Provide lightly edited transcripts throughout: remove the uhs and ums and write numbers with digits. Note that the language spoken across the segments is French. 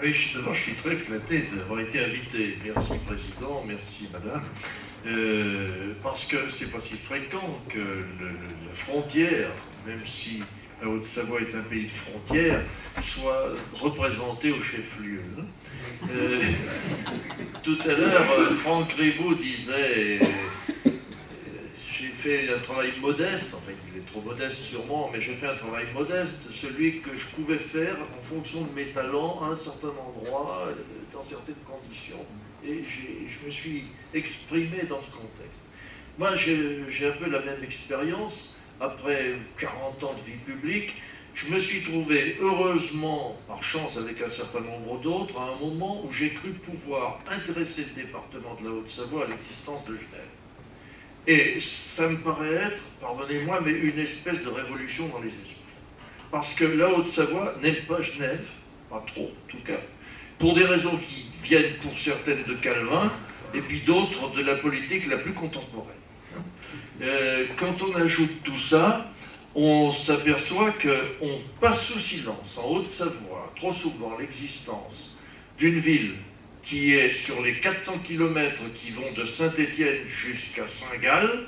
Oui, d'abord, je suis très flatté d'avoir été invité. Merci, Président, merci, Madame. Parce que c'est pas si fréquent que la frontière, même si la Haute-Savoie est un pays de frontière, soit représentée au chef-lieu. Tout à l'heure, Franck Ribot disait j'ai fait un travail modeste, enfin il est trop modeste sûrement, mais j'ai fait un travail modeste, celui que je pouvais faire en fonction de mes talents à un certain endroit, dans certaines conditions, et je me suis exprimé dans ce contexte. Moi j'ai un peu la même expérience, après 40 ans de vie publique, je me suis trouvé heureusement, par chance avec un certain nombre d'autres, à un moment où j'ai cru pouvoir intéresser le département de la Haute-Savoie à l'existence de Genève. Et ça me paraît être, pardonnez-moi, mais une espèce de révolution dans les esprits. Parce que la Haute-Savoie n'aime pas Genève, pas trop en tout cas, pour des raisons qui viennent pour certaines de Calvin, et puis d'autres de la politique la plus contemporaine. Quand on ajoute tout ça, on s'aperçoit qu'on passe sous silence en Haute-Savoie trop souvent l'existence d'une ville qui est sur les 400 km qui vont de Saint-Étienne jusqu'à Saint-Gall,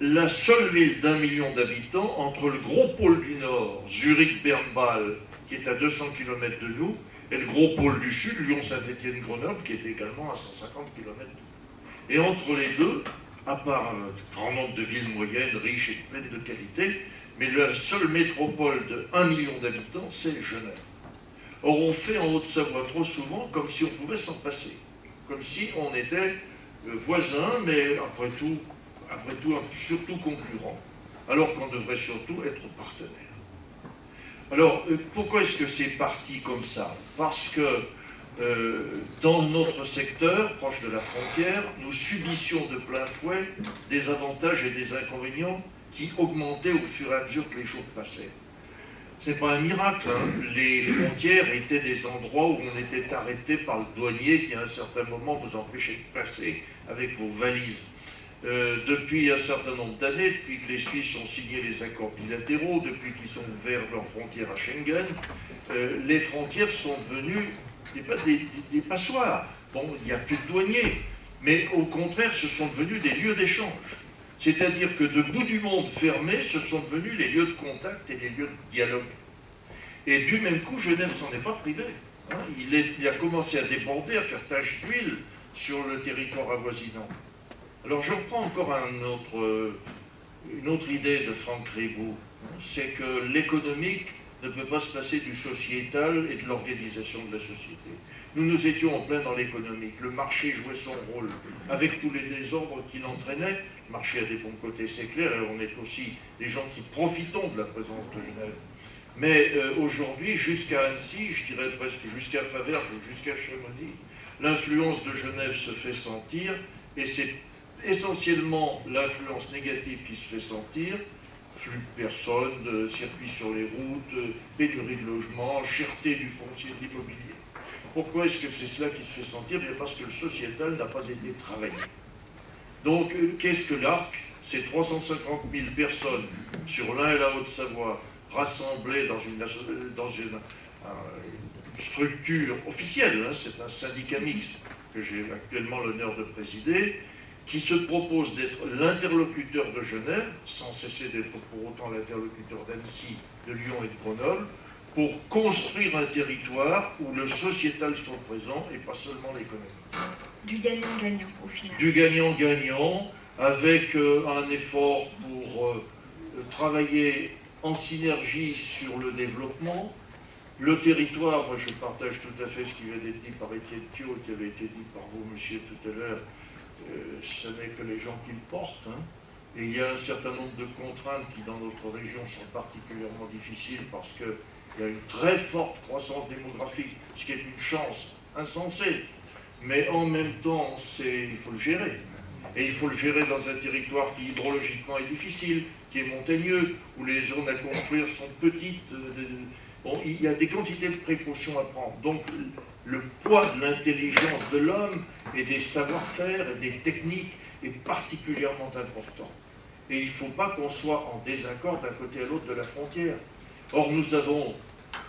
la seule ville d'1 million d'habitants entre le gros pôle du Nord, Zurich-Bernbal, qui est à 200 km de nous, et le gros pôle du Sud, Lyon-Saint-Étienne-Grenoble, qui est également à 150 km de nous. Et entre les deux, à part un grand nombre de villes moyennes, riches et pleines de qualité, mais la seule métropole de 1 million d'habitants, c'est Genève. Or, on fait en Haute-Savoie trop souvent comme si on pouvait s'en passer, comme si on était voisins, mais après tout, surtout concurrents, alors qu'on devrait surtout être partenaires. Alors, pourquoi est-ce que c'est parti comme ça? Parce que dans notre secteur, proche de la frontière, nous subissions de plein fouet des avantages et des inconvénients qui augmentaient au fur et à mesure que les jours passaient. C'est pas un miracle, hein. Les frontières étaient des endroits où on était arrêté par le douanier qui à un certain moment vous empêchait de passer avec vos valises. Depuis un certain nombre d'années, depuis que les Suisses ont signé les accords bilatéraux, depuis qu'ils ont ouvert leurs frontières à Schengen, les frontières sont devenues des passoires. Bon, il n'y a plus de douaniers, mais au contraire, ce sont devenus des lieux d'échange. C'est-à-dire que de bout du monde fermé, ce sont devenus les lieux de contact et les lieux de dialogue. Et du même coup, Genève s'en est pas privé. Hein. Il a commencé à déborder, à faire tache d'huile sur le territoire avoisinant. Alors je reprends encore une autre idée de Franck Ribot, c'est que l'économique ne peut pas se passer du sociétal et de l'organisation de la société. Nous étions en plein dans l'économique. Le marché jouait son rôle, avec tous les désordres qu'il entraînait. Le marché a des bons côtés, c'est clair, et on est aussi des gens qui profitons de la présence de Genève. Mais aujourd'hui, jusqu'à Annecy, je dirais presque jusqu'à Faverges ou jusqu'à Chamonix, l'influence de Genève se fait sentir, et c'est essentiellement l'influence négative qui se fait sentir, flux de personnes, circuits sur les routes, pénurie de logements, cherté du foncier de l'immobilier. Pourquoi est-ce que c'est cela qui se fait sentir? Bien parce que le sociétal n'a pas été travaillé. Donc, qu'est-ce que l'Arc? C'est 350 000 personnes sur l'Ain et la Haute-Savoie rassemblées dans une structure officielle, hein, c'est un syndicat mixte que j'ai actuellement l'honneur de présider, qui se propose d'être l'interlocuteur de Genève, sans cesser d'être pour autant l'interlocuteur d'Annecy, de Lyon et de Grenoble, pour construire un territoire où le sociétal soit présent et pas seulement l'économie. Du gagnant-gagnant au final. Du gagnant-gagnant, avec un effort pour travailler en synergie sur le développement. Le territoire, moi je partage tout à fait ce qui vient d'être dit par Étienne Thiault, qui avait été dit par vous, monsieur, tout à l'heure. Ce n'est que les gens qui le portent. Hein. Et il y a un certain nombre de contraintes qui, dans notre région, sont particulièrement difficiles parce qu'il y a une très forte croissance démographique, ce qui est une chance insensée. Mais en même temps, il faut le gérer. Et il faut le gérer dans un territoire qui, hydrologiquement, est difficile, qui est montagneux, où les zones à construire sont petites. Bon, il y a des quantités de précautions à prendre. Donc, le poids de l'intelligence de l'homme et des savoir-faire et des techniques est particulièrement important. Et il ne faut pas qu'on soit en désaccord d'un côté à l'autre de la frontière. Or, nous avons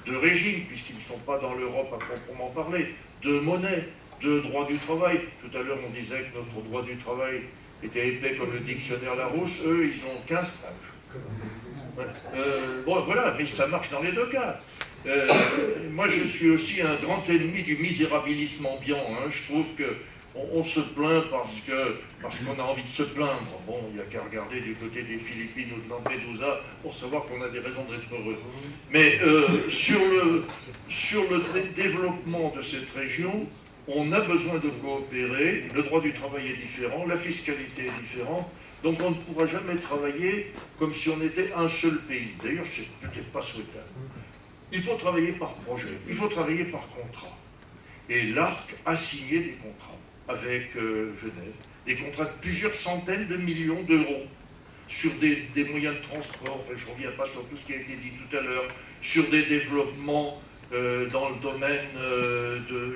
de régime, puisqu'ils ne sont pas dans l'Europe à proprement parler, de monnaie, de droit du travail. Tout à l'heure, on disait que notre droit du travail était épais comme le dictionnaire Larousse. Eux, ils ont 15 pages. Bon, voilà, mais ça marche dans les deux cas. Moi, je suis aussi un grand ennemi du misérabilisme ambiant. Hein. Je trouve qu'on se plaint parce qu'on a envie de se plaindre. Bon, il n'y a qu'à regarder du côté des Philippines ou de Lampedusa pour savoir qu'on a des raisons d'être heureux. Mais sur le développement de cette région, on a besoin de coopérer. Le droit du travail est différent, la fiscalité est différente. Donc on ne pourra jamais travailler comme si on était un seul pays. D'ailleurs, c'est peut-être pas souhaitable. Il faut travailler par projet, il faut travailler par contrat. Et l'ARC a signé des contrats avec Genève, des contrats de plusieurs centaines de millions d'euros sur des moyens de transport, enfin, je ne reviens pas sur tout ce qui a été dit tout à l'heure, sur des développements dans le domaine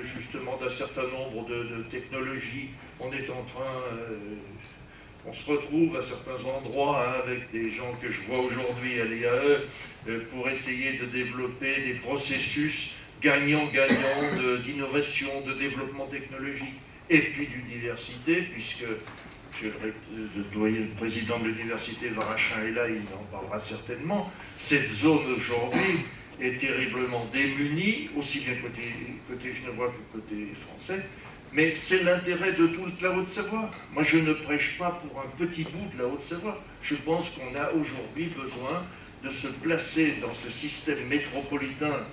justement d'un certain nombre de technologies. On est en train... on se retrouve à certains endroits hein, avec des gens que je vois aujourd'hui à l'IAE pour essayer de développer des processus gagnant-gagnant d'innovation, de développement technologique et puis d'université, puisque le président de l'université Varachin est là, il en parlera certainement. Cette zone aujourd'hui est terriblement démunie, aussi bien côté genevois que côté français. Mais c'est l'intérêt de toute la Haute-Savoie. Moi, je ne prêche pas pour un petit bout de la Haute-Savoie. Je pense qu'on a aujourd'hui besoin de se placer dans ce système métropolitain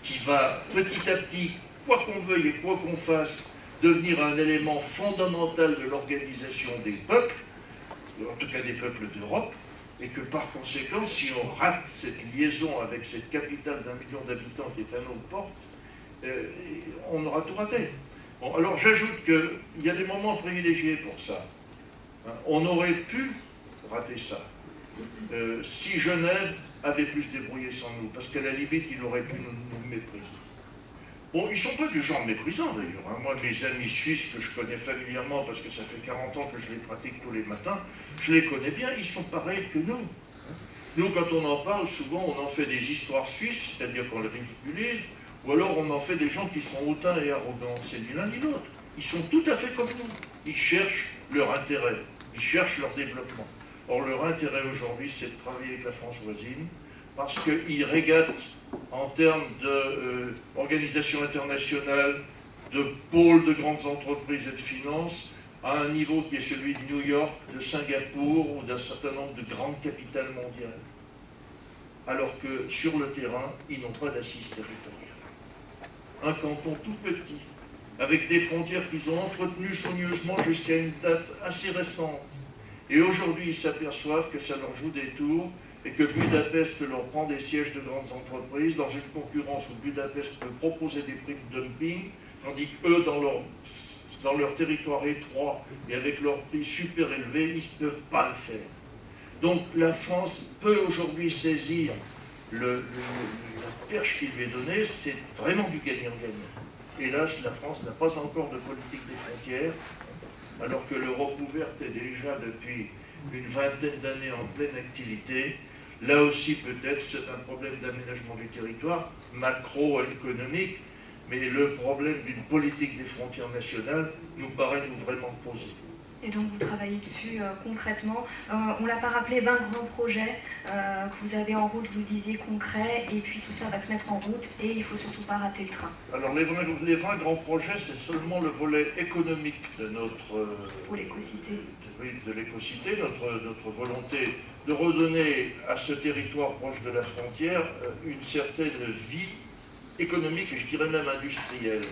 qui va petit à petit, quoi qu'on veuille et quoi qu'on fasse, devenir un élément fondamental de l'organisation des peuples, en tout cas des peuples d'Europe, et que par conséquent, si on rate cette liaison avec cette capitale d'1 million d'habitants qui est à nos portes, on aura tout raté. Bon, alors j'ajoute qu'il y a des moments privilégiés pour ça. On aurait pu rater ça si Genève avait pu se débrouiller sans nous, parce qu'à la limite, il aurait pu nous mépriser. Bon, ils ne sont pas du genre méprisant d'ailleurs. Hein. Moi, mes amis suisses que je connais familièrement, parce que ça fait 40 ans que je les pratique tous les matins, je les connais bien, ils sont pareils que nous. Nous, quand on en parle, souvent on en fait des histoires suisses, c'est-à-dire qu'on les ridiculise, ou alors on en fait des gens qui sont hautains et arrogants. C'est ni l'un ni l'autre. Ils sont tout à fait comme nous. Ils cherchent leur intérêt, ils cherchent leur développement. Or, leur intérêt aujourd'hui, c'est de travailler avec la France voisine, parce qu'ils régatent en termes d'organisation internationale, de pôles de grandes entreprises et de finances, à un niveau qui est celui de New York, de Singapour ou d'un certain nombre de grandes capitales mondiales. Alors que sur le terrain, ils n'ont pas d'assise territoriale. Un canton tout petit, avec des frontières qu'ils ont entretenues soigneusement jusqu'à une date assez récente. Et aujourd'hui, ils s'aperçoivent que ça leur joue des tours et que Budapest leur prend des sièges de grandes entreprises dans une concurrence où Budapest peut proposer des prix de dumping, tandis qu'eux, dans leur territoire étroit et avec leurs prix super élevés, ils ne peuvent pas le faire. Donc la France peut aujourd'hui saisir la perche qui lui est donnée, c'est vraiment du gagnant-gagnant. Hélas, la France n'a pas encore de politique des frontières, alors que l'Europe ouverte est déjà depuis une vingtaine d'années en pleine activité. Là aussi, peut-être, c'est un problème d'aménagement du territoire, macroéconomique, mais le problème d'une politique des frontières nationales nous paraît nous vraiment posé. Et donc vous travaillez dessus concrètement. On ne l'a pas rappelé, 20 grands projets que vous avez en route, vous le disiez, concrets, et puis tout ça va se mettre en route, et il ne faut surtout pas rater le train. Alors les 20 grands projets, c'est seulement le volet économique de notre... Pour l'éco-cité. Oui, de l'éco-cité, notre volonté de redonner à ce territoire proche de la frontière une certaine vie économique, et je dirais même industrielle.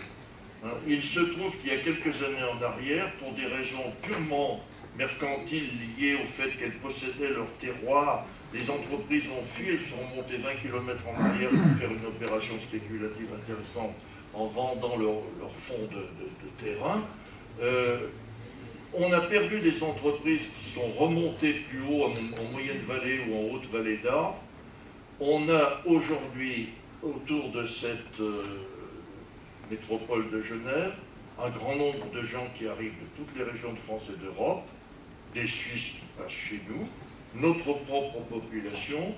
Il se trouve qu'il y a quelques années en arrière, pour des raisons purement mercantiles liées au fait qu'elles possédaient leur terroir, les entreprises ont fui, elles sont remontées 20 km en arrière pour faire une opération spéculative intéressante en vendant leur fonds de terrain. On a perdu des entreprises qui sont remontées plus haut, en moyenne vallée ou en haute vallée d'Arve. On a aujourd'hui, autour de cette métropole de Genève, un grand nombre de gens qui arrivent de toutes les régions de France et d'Europe, des Suisses qui passent chez nous, notre propre population,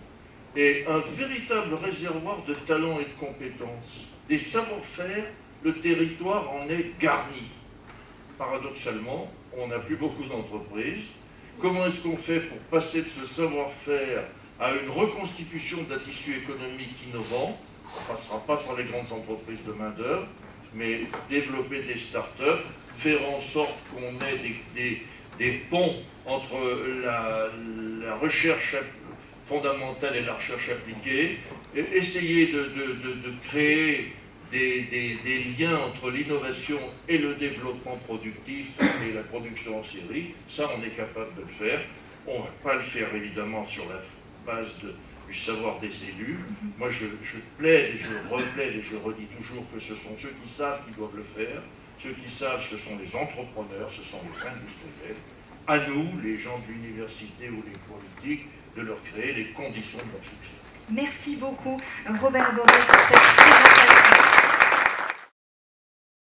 est un véritable réservoir de talents et de compétences. Des savoir-faire, le territoire en est garni. Paradoxalement, on n'a plus beaucoup d'entreprises. Comment est-ce qu'on fait pour passer de ce savoir-faire à une reconstitution d'un tissu économique innovant? On ne passera pas par les grandes entreprises de main-d'œuvre, mais développer des start-up, faire en sorte qu'on ait des ponts entre la recherche fondamentale et la recherche appliquée, et essayer de créer des liens entre l'innovation et le développement productif et la production en série. Ça, on est capable de le faire. On ne va pas le faire évidemment sur la base du savoir des élus. Moi, je plaide et je replaide et je redis toujours que ce sont ceux qui savent qui doivent le faire. Ceux qui savent, ce sont les entrepreneurs, ce sont les industriels. À nous, les gens de l'université ou les politiques, de leur créer les conditions de leur succès. Merci beaucoup, Robert Borel, pour cette présentation.